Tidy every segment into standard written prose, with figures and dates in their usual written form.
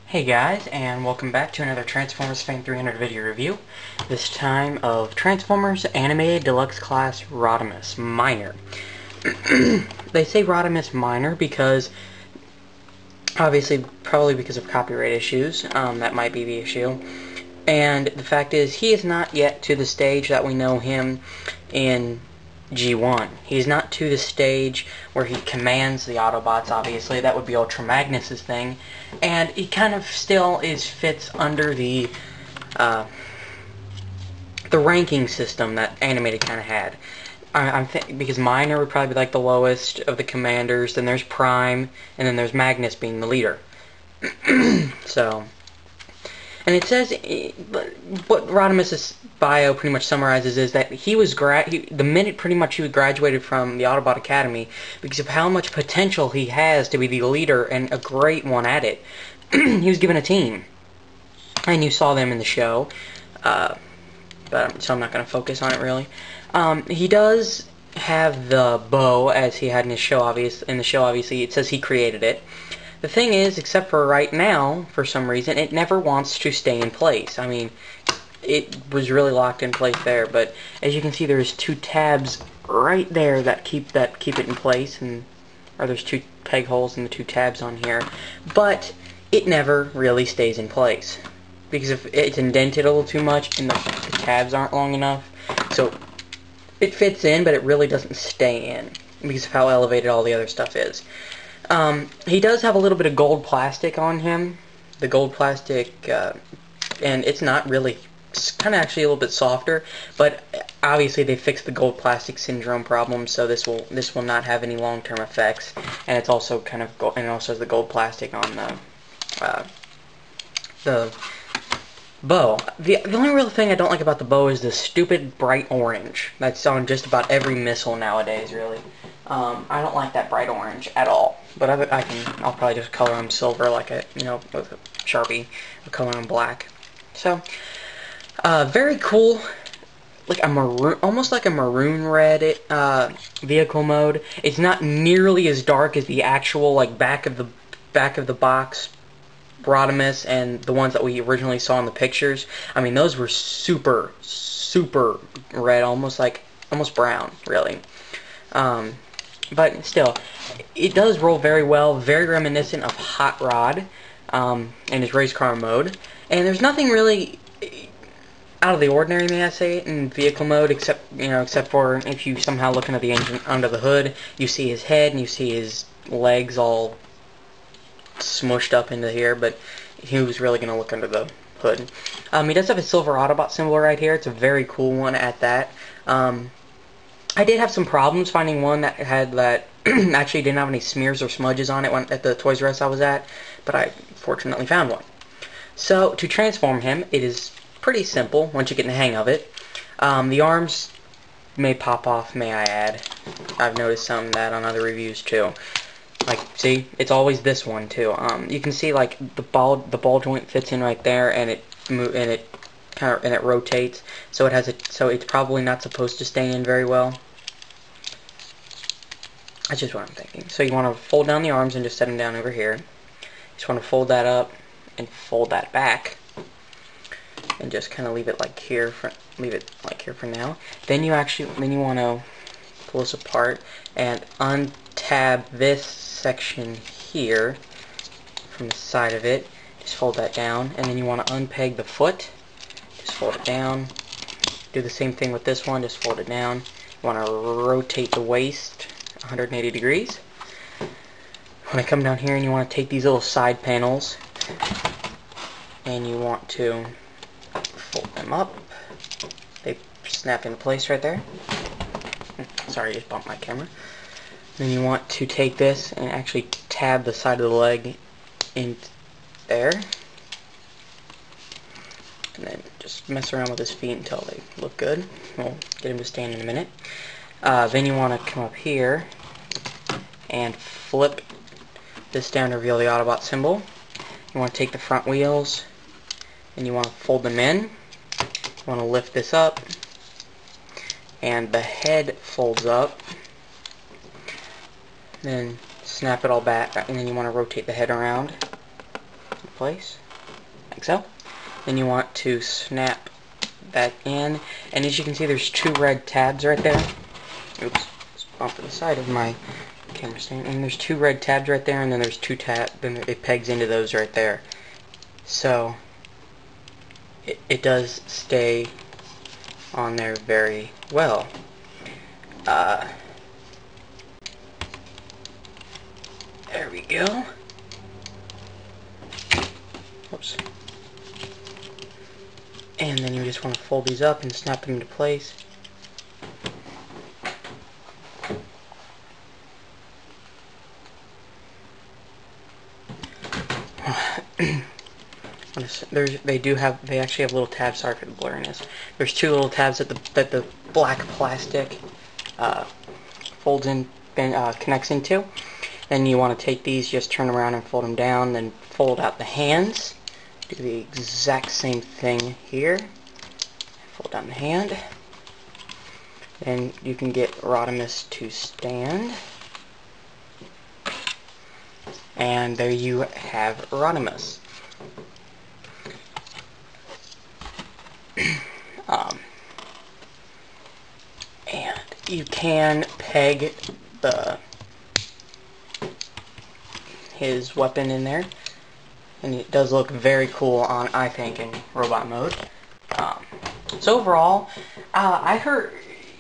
Hey guys, and welcome back to another Transformers Fan 300 video review. This time of Transformers Animated Deluxe Class Rodimus Minor. They say Rodimus Minor because, obviously, probably because of copyright issues. That might be the issue. And the fact is, he is not yet to the stage that we know him in G1. He's not to the stage where he commands the Autobots, obviously. That would be Ultra Magnus's thing. And he kind of still fits under the ranking system that Animated kind of had. Because Minor would probably be like the lowest of the commanders, then there's Prime, and then there's Magnus being the leader. So... And it says, what Rodimus' bio pretty much summarizes is that he was the minute pretty much he graduated from the Autobot Academy, because of how much potential he has to be the leader and a great one at it, he was given a team. And you saw them in the show, so I'm not going to focus on it really. He does have the bow, as he had in his show, obviously, it says he created it. The thing is, except for right now, for some reason, it never wants to stay in place. I mean, it was really locked in place there, but as you can see, there's two tabs right there that keep it in place, or there's two peg holes in the two tabs on here, but it never really stays in place because if it's indented a little too much and the tabs aren't long enough, so it fits in, but it really doesn't stay in because of how elevated all the other stuff is. He does have a little bit of gold plastic on him. The gold plastic, and it's not really, it's kind of actually a little bit softer, but obviously they fixed the gold plastic syndrome problem, so this will not have any long-term effects. And it's also kind of and it also has the gold plastic on the bow. The only real thing I don't like about the bow is the stupid bright orange that's on just about every missile nowadays, really. I don't like that bright orange at all. But I'll probably just color them silver like with a Sharpie, or color them black. So, very cool. Like a maroon, almost like a maroon red vehicle mode. It's not nearly as dark as the actual back of the box Rodimus and the ones that we originally saw in the pictures. I mean, those were super red, almost brown, really. But still, it does roll very well, very reminiscent of Hot Rod in his race car mode. And there's nothing really out of the ordinary, may I say, in vehicle mode, except for if you somehow look into the engine under the hood, you see his head and you see his legs all smushed up into here, but who's really going to look under the hood? He does have a silver Autobot symbol right here. It's a very cool one at that. I did have some problems finding one that had actually didn't have any smears or smudges on it at the Toys R Us I was at, but I fortunately found one. So to transform him, it is pretty simple once you get in the hang of it. The arms may pop off, may I add. I've noticed some of that on other reviews too. See, it's always this one too. You can see the ball joint fits in right there, and it rotates. So it's probably not supposed to stay in very well. That's just what I'm thinking. So you want to fold down the arms and just set them down over here. You just want to fold that up and fold that back, and just kind of leave it like here for now. Then you want to pull this apart and untab this section here from the side of it. Just fold that down, and then you want to unpeg the foot. Just fold it down. Do the same thing with this one. Just fold it down. You want to rotate the waist 180 degrees. Want to come down here and you want to take these little side panels and you want to fold them up. They snap into place right there. Sorry, I just bumped my camera. Then you want to take this and actually tab the side of the leg in there. And then just mess around with his feet until they look good. We'll get him to stand in a minute. Then you want to come up here and flip this down to reveal the Autobot symbol. You want to take the front wheels and you want to fold them in. You want to lift this up, and the head folds up. Then snap it all back, and then you want to rotate the head around. place, like so. Then you want to snap that in, and as you can see, there's 2 red tabs right there. Oops, it's off to the side of my camera stand, and there's 2 red tabs right there, and then there's 2 tabs, then it pegs into those right there. So it does stay on there very well. There we go. Oops. And then you just want to fold these up and snap them into place. They actually have little tabs. Sorry for the blurriness. There's 2 little tabs that the black plastic folds in and connects into. Then you want to take these, just turn them around and fold them down, then fold out the hands. Do the exact same thing here. Fold down the hand. Then you can get Rodimus to stand. And there you have Rodimus. And you can peg his weapon in there, and it does look very cool on, I think, in robot mode. So overall, I heard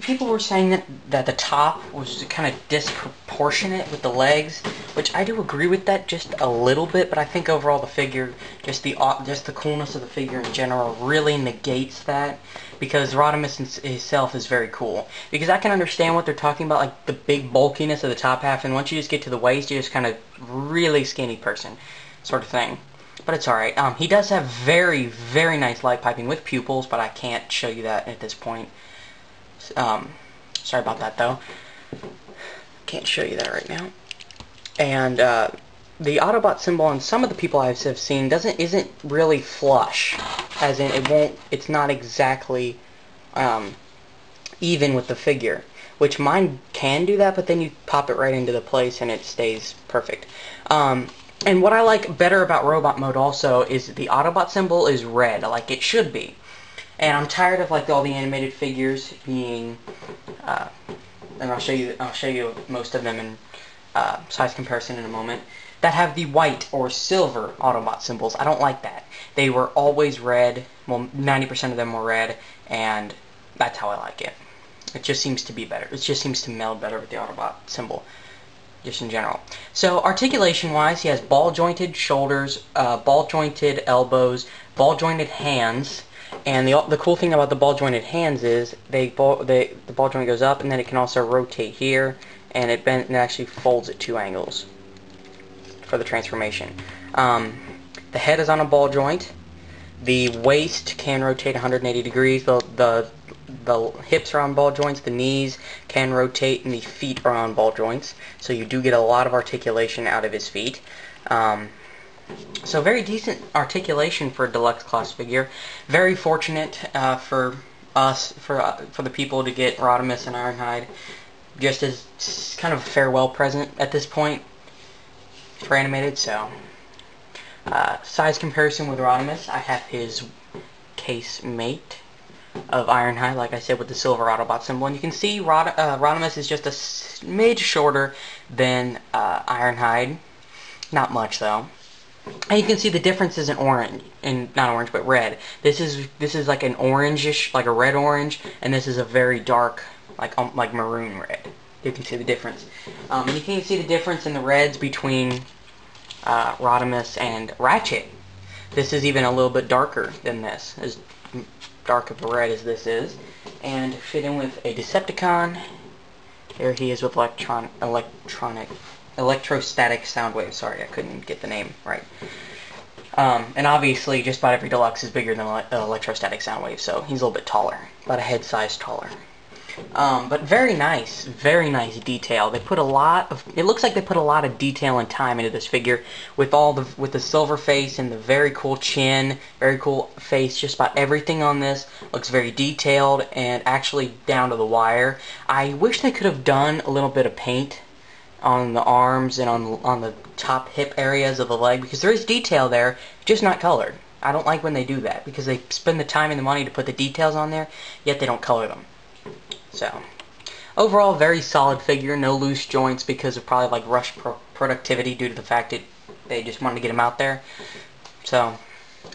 people were saying that the top was kind of disproportionate with the legs, which I do agree with that just a little bit, but I think overall the figure, just the coolness of the figure in general really negates that, because Rodimus himself is very cool. Because I can understand what they're talking about, like the big bulkiness of the top half, and once you just get to the waist, you're just kind of really skinny person sort of thing. But it's alright. He does have very, very nice light piping with pupils, but I can't show you that at this point. Sorry about that, though. Can't show you that right now. And the Autobot symbol on some of the people I've seen isn't really flush, as in it's not exactly even with the figure, which mine can do that, but then you pop it right into the place and it stays perfect. And what I like better about robot mode also is the Autobot symbol is red, like it should be. And I'm tired of like all the animated figures being, and I'll show you most of them in size comparison in a moment, that have the white or silver Autobot symbols. I don't like that. They were always red. Well, 90% of them were red, and that's how I like it. It just seems to be better. It just seems to meld better with the Autobot symbol, just in general. So articulation-wise, he has ball-jointed shoulders, ball-jointed elbows, ball-jointed hands. And the cool thing about the ball-jointed hands is the ball joint goes up, and then it can also rotate here, and it actually folds at 2 angles for the transformation. The head is on a ball joint. The waist can rotate 180 degrees. The hips are on ball joints. The knees can rotate, and the feet are on ball joints. So you do get a lot of articulation out of his feet. So very decent articulation for a deluxe class figure. Very fortunate for us, for the people, to get Rodimus and Ironhide just as kind of a farewell present at this point for animated. So size comparison with Rodimus, I have his case mate of Ironhide, like I said, with the silver Autobot symbol, and you can see Rodimus is just a smidge shorter than Ironhide. Not much though. And you can see the difference is in orange, not orange, but red. This is like an orangish, like a red orange, and this is a very dark, like maroon red. You can see the difference, and you can see the difference in the reds between Rodimus and Ratchet. This is even a little bit darker than this, as dark of a red as this is, and fit in with a Decepticon. There he is with electrostatic sound wave. Sorry, I couldn't get the name right. And obviously, just about every deluxe is bigger than electrostatic sound wave, so he's a little bit taller, about a head size taller. But very nice detail. They put a lot of. It looks like they put a lot of detail and time into this figure, with the silver face and the very cool chin, very cool face. Just about everything on this looks very detailed and actually down to the wire. I wish they could have done a little bit of paint on the arms and on the top hip areas of the leg, because there is detail there, just not colored. I don't like when they do that, because they spend the time and the money to put the details on there, yet they don't color them. So, overall, very solid figure. No loose joints because of probably like rush productivity due to the fact that they just wanted to get him out there. So,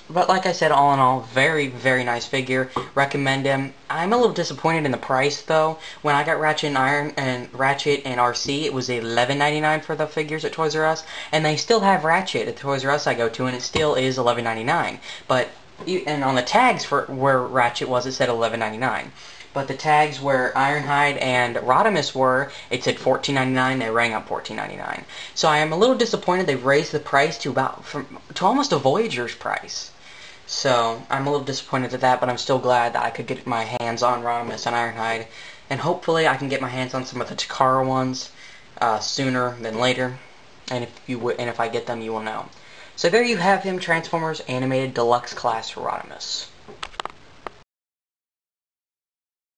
but like I said, all in all, very, very nice figure. Recommend him. I'm a little disappointed in the price, though. When I got Ratchet and Iron and Ratchet and RC, it was $11.99 for the figures at Toys R Us, and they still have Ratchet at Toys R Us I go to, and it still is $11.99. But and on the tags for where Ratchet was, it said $11.99. But the tags where Ironhide and Rodimus were, it said $14.99. They rang up $14.99. So I am a little disappointed they raised the price to almost a Voyager's price. So I'm a little disappointed at that, but I'm still glad that I could get my hands on Rodimus and Ironhide, and hopefully I can get my hands on some of the Takara ones sooner than later. And if I get them, you will know. So there you have him, Transformers Animated Deluxe Class Rodimus.